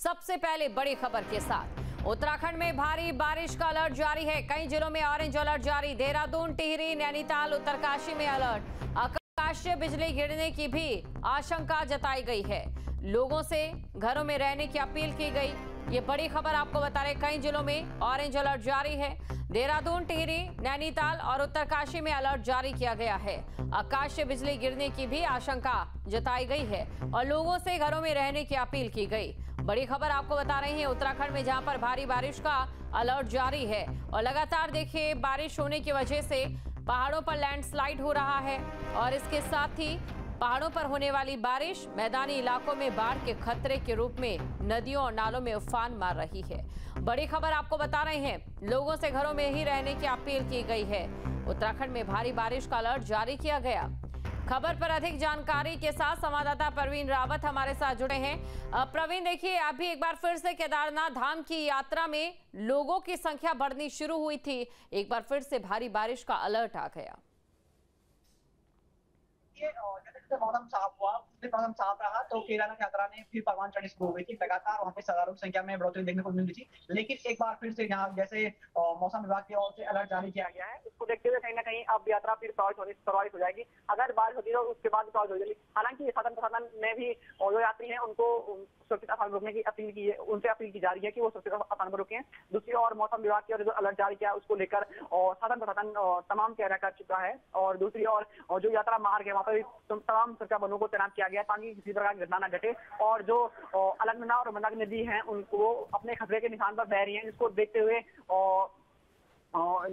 सबसे पहले बड़ी खबर के साथ उत्तराखंड में भारी बारिश का अलर्ट जारी है। कई जिलों में ऑरेंज अलर्ट जारी। देहरादून, टिहरी, नैनीताल, उत्तरकाशी में अलर्ट। आकाशीय बिजली गिरने की भी आशंका जताई गई है। लोगों से घरों में रहने की अपील की गई। ये बड़ी खबर आपको बता रहे, कई जिलों में ऑरेंज अलर्ट जारी है। देहरादून, टिहरी, नैनीताल और उत्तरकाशी में अलर्ट जारी किया गया है। आकाशीय बिजली गिरने की भी आशंका जताई गई है और लोगों से घरों में रहने की अपील की गई। बड़ी खबर आपको बता रही है उत्तराखंड में, जहां पर भारी बारिश का अलर्ट जारी है और लगातार देखिए बारिश होने की वजह से पहाड़ों पर लैंडस्लाइड हो रहा है और इसके साथ ही पहाड़ों पर होने वाली बारिश मैदानी इलाकों में बाढ़ के खतरे के रूप में नदियों और नालों में उफान मार रही है। बड़ी खबर आपको बता रहे हैं, लोगों से घरों में ही रहने की अपील की गई है। उत्तराखंड में भारी बारिश का अलर्ट जारी किया गया। खबर पर अधिक जानकारी के साथ संवाददाता प्रवीण रावत हमारे साथ जुड़े हैं। प्रवीण, देखिए अभी एक बार फिर से केदारनाथ धाम की यात्रा में लोगों की संख्या बढ़नी शुरू हुई थी, एक बार फिर से भारी बारिश का अलर्ट आ गया। मौसम साफ हुआ, मौसम साफ रहा तो केदारनाथ यात्रा में फिर परवान चढ़नी शुरू हो गई थी। लगातार वहां पे हजारों की संख्या में बढ़ोतरी देखने को मिल रही थी, लेकिन एक बार फिर से यहाँ जैसे मौसम विभाग की ओर से अलर्ट जारी किया गया है, उसको देखते हुए कहीं ना कहीं अब यात्रा फिर प्रभावित हो जाएगी। अगर बारिश होती है तो उसके बाद प्रभावित हो जाएगी। हालांकि साधन प्रशासन ने भी जो यात्री हैं उनको सुरक्षित स्थान पर रुकने की अपील की है, उनसे अपील की जा रही है कि वो सुरक्षित स्थान पर रुकें। दूसरी ओर मौसम विभाग की ओर जो अलर्ट जारी किया उसको लेकर साधन प्रशासन तमाम तैयारियां कर चुका है और दूसरी ओर जो यात्रा मार्ग है वहां पर तमाम सुरक्षा बलों को तैनात किया गया ताकि किसी प्रकार की घटना न घटे। और जो अलकनंदा और मंदाकिनी नदी है उनको अपने खतरे के निशान पर बह रही है, इसको देखते हुए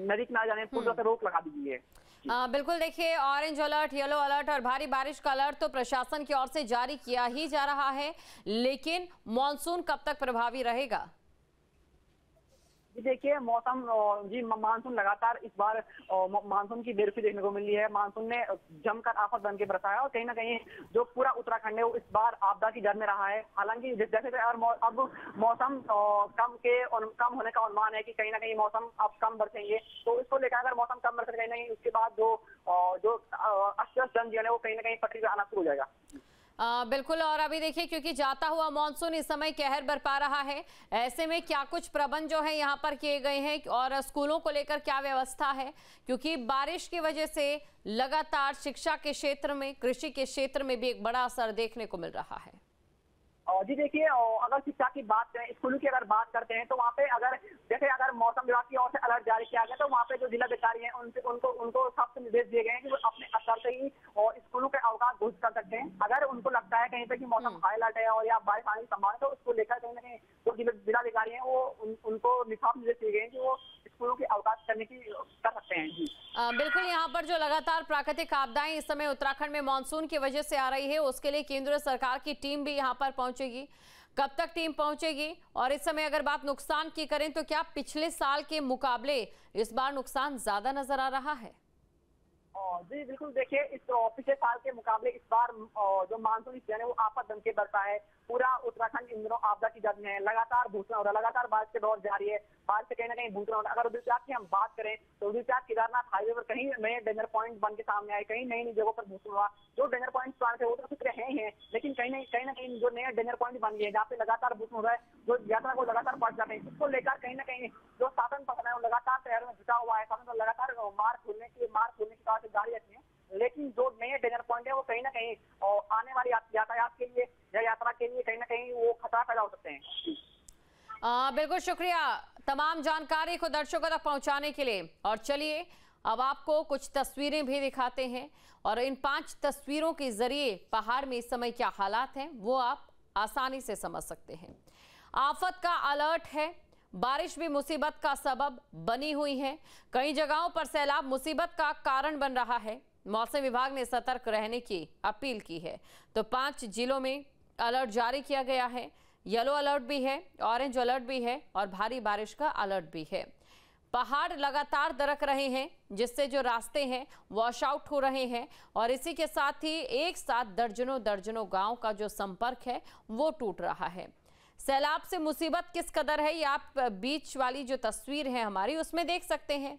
नदी किनारे जाने पूरी तरह से रोक लगा दी गई है। बिल्कुल, देखिए ऑरेंज अलर्ट, येलो अलर्ट और भारी बारिश का अलर्ट तो प्रशासन की ओर से जारी किया ही जा रहा है, लेकिन मॉनसून कब तक प्रभावी रहेगा? जी देखिए, मानसून लगातार इस बार मानसून की बेरुखी देखने को मिली है। मानसून ने जमकर आफत बन के बरसा है और कहीं ना कहीं जो पूरा उत्तराखंड है वो इस बार आपदा की जद में रहा है। हालांकि जैसे अब मौसम कम होने का अनुमान है कि कहीं ना कहीं मौसम अब कम बरसेंगे, तो इसको लेकर अगर मौसम कम बरसे कहीं ना कहीं उसके बाद जो अस्त जनजीवन है वो कहीं ना कहीं पटरी पर आना शुरू हो जाएगा। बिल्कुल, और अभी देखिए क्योंकि जाता हुआ मॉनसून इस समय कहर बरपा रहा है, ऐसे में क्या कुछ प्रबंध जो है यहाँ पर किए गए हैं और स्कूलों को लेकर क्या व्यवस्था है, क्योंकि बारिश की वजह से लगातार शिक्षा के क्षेत्र में, कृषि के क्षेत्र में भी एक बड़ा असर देखने को मिल रहा है। जी देखिए, अगर शिक्षा की बात करें, स्कूलों की अगर बात करते हैं तो वहाँ पे अगर मौसम विभाग की ओर से अलर्ट जारी किया गया तो वहाँ पे जो जिलाधिकारी हैं उनको सख्त निर्देश दिए गए हैं कि वो अपने स्तर से ही स्कूलों के अवकाश घोषित कर सकते हैं। अगर उनको लगता है कहीं पे कि मौसम हाई अलर्ट है और या बारिश आने की संभावना है तो उसको लेकर कहीं ना कहीं जो जिलाधिकारी हैं वो उनको निसाफ निर्देश दिए गए हैं कि वो स्कूलों की अवकाश करने की कर सकते हैं। जी बिल्कुल, यहाँ पर जो लगातार प्राकृतिक आपदाएं इस समय उत्तराखंड में मानसून की वजह से आ रही है, उसके लिए केंद्र सरकार की टीम भी यहाँ पर पहुंचेगी। कब तक टीम पहुंचेगी और इस समय अगर बात नुकसान की करें तो क्या पिछले साल के मुकाबले इस बार नुकसान ज्यादा नजर आ रहा है? जी बिल्कुल, देखिए इस पिछले साल के मुकाबले इस बार जो मानसूनी सीजन है वो आफत बन के बरसा है। पूरा उत्तराखंड इन दिनों आपदा की जद में है। लगातार भूस्खलन हो रहा है, लगातार बारिश के दौर जारी है। बारिश से कहीं ना कहीं भूस्खलन हो रहा है। अगर रुद्रप्रयाग की हम बात करें तो रुद्रप्रयाग केदारनाथ हाईवे पर कहीं नए डेंजर पॉइंट बन के सामने आए, कहीं नई नई जगहों पर भूस्खलन हुआ। जो डेंजर पॉइंट थे वो तो फिक्र हैं, लेकिन कहीं ना कहीं जो नए डेंजर पॉइंट बन गए जहाँ पे लगातार भूस्खलन हो रहा है, जो यात्रा को लगातार बढ़ जाते हैं, उसको लेकर कहीं ना कहीं जो शासन पकड़ है वो लगातार तैयारी में जुटा हुआ है। शासन लगातार मार्ग खोलने की कगार से जारी रखी है, लेकिन जो नए डेंजर पॉइंट है वो कहीं ना कहीं आने वाली यातायात के लिए या यात्रा के लिए कहीं ना कहीं वो खतरा पैदा हो सकते हैं। बिल्कुल, शुक्रिया तमाम जानकारी को दर्शकों तक पहुंचाने के लिए। और चलिए अब आपको कुछ तस्वीरें भी दिखाते हैं और इन 5 तस्वीरों के जरिए पहाड़ में इस समय क्या हालात हैं वो आप आसानी से समझ सकते हैं। आफत का अलर्ट है, बारिश भी मुसीबत का सबब बनी हुई है। कई जगहों पर सैलाब मुसीबत का कारण बन रहा है। मौसम विभाग ने सतर्क रहने की अपील की है। तो 5 जिलों में अलर्ट जारी किया गया है। येलो अलर्ट भी है, ऑरेंज अलर्ट भी है और भारी बारिश का अलर्ट भी है। पहाड़ लगातार दरक रहे हैं, जिससे जो रास्ते हैं वॉश आउट हो रहे हैं और इसी के साथ ही एक साथ दर्जनों गांव का जो संपर्क है वो टूट रहा है। सैलाब से मुसीबत किस कदर है ये आप बीच वाली जो तस्वीर है हमारी उसमें देख सकते हैं।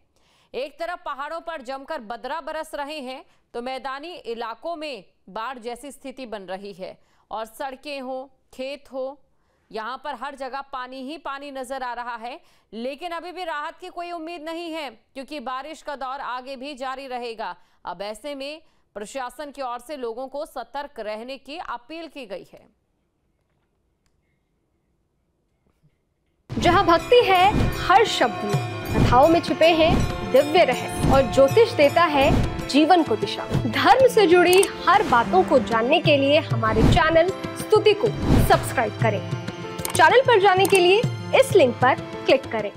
एक तरफ पहाड़ों पर जमकर बदरा बरस रहे हैं तो मैदानी इलाकों में बाढ़ जैसी स्थिति बन रही है और सड़कें हो, खेत हो, यहाँ पर हर जगह पानी ही पानी नजर आ रहा है, लेकिन अभी भी राहत की कोई उम्मीद नहीं है क्योंकि बारिश का दौर आगे भी जारी रहेगा। अब ऐसे में प्रशासन की ओर से लोगों को सतर्क रहने की अपील की गई है। जहां भक्ति है हर शब्द में, कथाओं में छुपे हैं दिव्य रहस्य और ज्योतिष देता है जीवन को दिशा। धर्म से जुड़ी हर बातों को जानने के लिए हमारे चैनल स्तुति को सब्सक्राइब करें। चैनल पर जाने के लिए इस लिंक पर क्लिक करें।